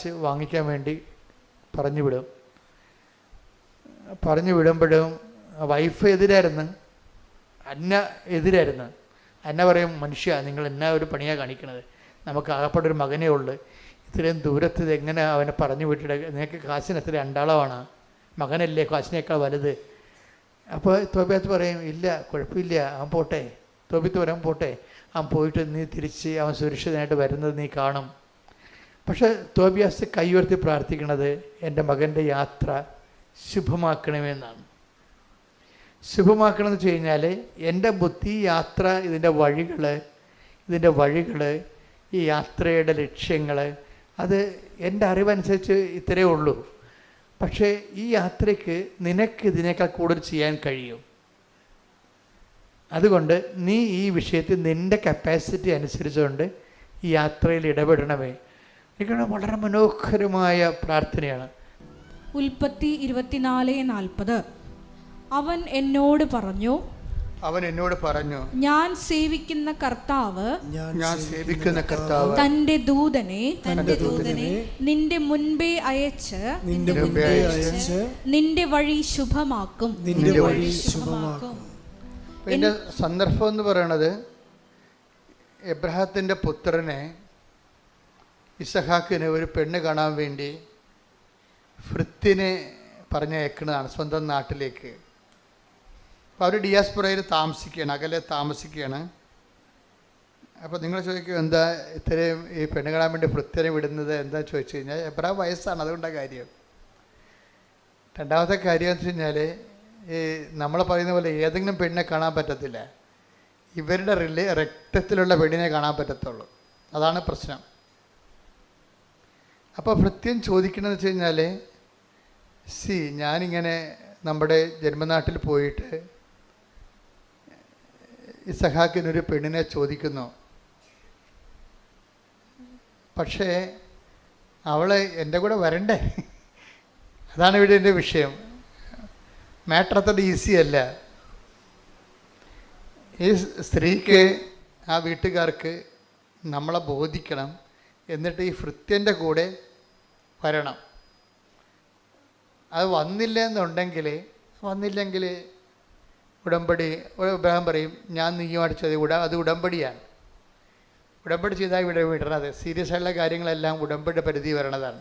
കാശ് വാങ്ങിക്കാൻ വേണ്ടി പറഞ്ഞു വിടുമ്പോഴും വൈഫ് എതിരായിരുന്നു, എതിരായിരുന്നു. അന്ന പറയും, മനുഷ്യ നിങ്ങൾ എന്നാ ഒരു പണിയാണ് കാണിക്കണത്, നമുക്ക് ആകപ്പെട്ടൊരു മകനേ ഉള്ളു, ഇത്രയും ദൂരത്ത് എങ്ങനെ അവനെ പറഞ്ഞു വിട്ടിട്ട്, നിനക്ക് കാശിന് എത്ര അണ്ടാളമാണ്, മകനല്ലേ കാശിനേക്കാൾ വലുത്. അപ്പോൾ തോബിയാത്ത് പറയും, ഇല്ല കുഴപ്പമില്ല, അവൻ പോട്ടെ. തോബിത്ത് പറയാൻ പോട്ടെ, അവൻ പോയിട്ട് നീ തിരിച്ച് അവൻ സുരക്ഷിതനായിട്ട് വരുന്നത് നീ കാണും. പക്ഷേ തോബിയാസ് കൈ ഉയർത്തി പ്രാർത്ഥിക്കുന്നത് എൻ്റെ മകൻ്റെ യാത്ര ശുഭമാക്കണമെന്നാണ്. ശുഭമാക്കണമെന്ന് വെച്ച് കഴിഞ്ഞാൽ എൻ്റെ ബുദ്ധി യാത്ര, ഇതിൻ്റെ വഴികൾ, ഈ യാത്രയുടെ ലക്ഷ്യങ്ങൾ, അത് എൻ്റെ അറിവനുസരിച്ച് ഇത്രയേ ഉള്ളൂ. പക്ഷേ ഈ യാത്രയ്ക്ക് നിനക്ക് ഇതിനേക്കാൾ കൂടുതൽ ചെയ്യാൻ കഴിയും. അതുകൊണ്ട് നീ ഈ വിഷയത്തിൽ നിൻ്റെ കപ്പാസിറ്റി അനുസരിച്ചുകൊണ്ട് ഈ യാത്രയിൽ ഇടപെടണമേ. എനിക്ക് വളരെ മനോഹരമായ പ്രാർത്ഥനയാണ്. ഉൽപ്പത്തി 24:40. അവൻ എന്നോട് പറഞ്ഞു, ഞാൻ സേവിക്കുന്ന കർത്താവ് തന്റെ ദൂതനെ നിന്റെ മുൻപേ അയച്ച് നിന്റെ വഴി ശുഭമാക്കും. ഇതിൻ്റെ സന്ദർഭം എന്ന് പറയണത്, എബ്രഹാത്തിൻ്റെ പുത്രനെ ഇസഹാക്കിന് ഒരു പെണ്ണ് കാണാൻ വേണ്ടി ഫ്രിത്തിനെ പറഞ്ഞയക്കുന്നതാണ് സ്വന്തം നാട്ടിലേക്ക്. അപ്പോൾ അവർ ഡിയാസ്പൊറയിൽ താമസിക്കുകയാണ്, അകലെ താമസിക്കുകയാണ്. അപ്പോൾ നിങ്ങൾ ചോദിക്കും, എന്താ ഇത്രയും ഈ പെണ്ണ് കാണാൻ വേണ്ടി ഫ്രിത്തിനെ വിടുന്നത് എന്താ ചോദിച്ചു കഴിഞ്ഞാൽ, എബ്രഹാം വയസ്സാണ്, അതുകൊണ്ടാണ് കാര്യം. രണ്ടാമത്തെ കാര്യം എന്ന് വെച്ച് കഴിഞ്ഞാൽ, ഈ നമ്മൾ പറയുന്ന പോലെ ഏതെങ്കിലും പെണ്ണിനെ കാണാൻ പറ്റത്തില്ല, ഇവരുടെ രക്തത്തിലുള്ള പെണ്ണിനെ കാണാൻ പറ്റത്തുള്ളൂ. അതാണ് പ്രശ്നം. അപ്പോൾ ഭൃത്യം ചോദിക്കണമെന്ന് വെച്ച് കഴിഞ്ഞാൽ, ഞാനിങ്ങനെ നമ്മുടെ ജന്മനാട്ടിൽ പോയിട്ട് ഇസഹാക്കിനൊരു പെണ്ണിനെ ചോദിക്കുന്നു, പക്ഷേ അവൾ എൻ്റെ കൂടെ വരണ്ടേ? അതാണ് ഇവിടെ എൻ്റെ വിഷയം. മാറ്റർ അത്ര ഈസി അല്ല. ഈ സ്ത്രീക്ക്, ആ വീട്ടുകാർക്ക് നമ്മളെ ബോധിക്കണം, എന്നിട്ട് ഈ ഭൃത്യൻ്റെ കൂടെ വരണം. അത് വന്നില്ലെങ്കിൽ ഉടമ്പടി, ഇബ്രാഹിം പറയും, ഞാൻ നീയുമായിട്ട് ചെയ്ത അത് ഉടമ്പടിയാണ്. ഉടമ്പടി ചെയ്താൽ ഇവിടെ വിടണത്. സീരിയസ് ആയിട്ടുള്ള കാര്യങ്ങളെല്ലാം ഉടമ്പടി പരിധി വരണതാണ്.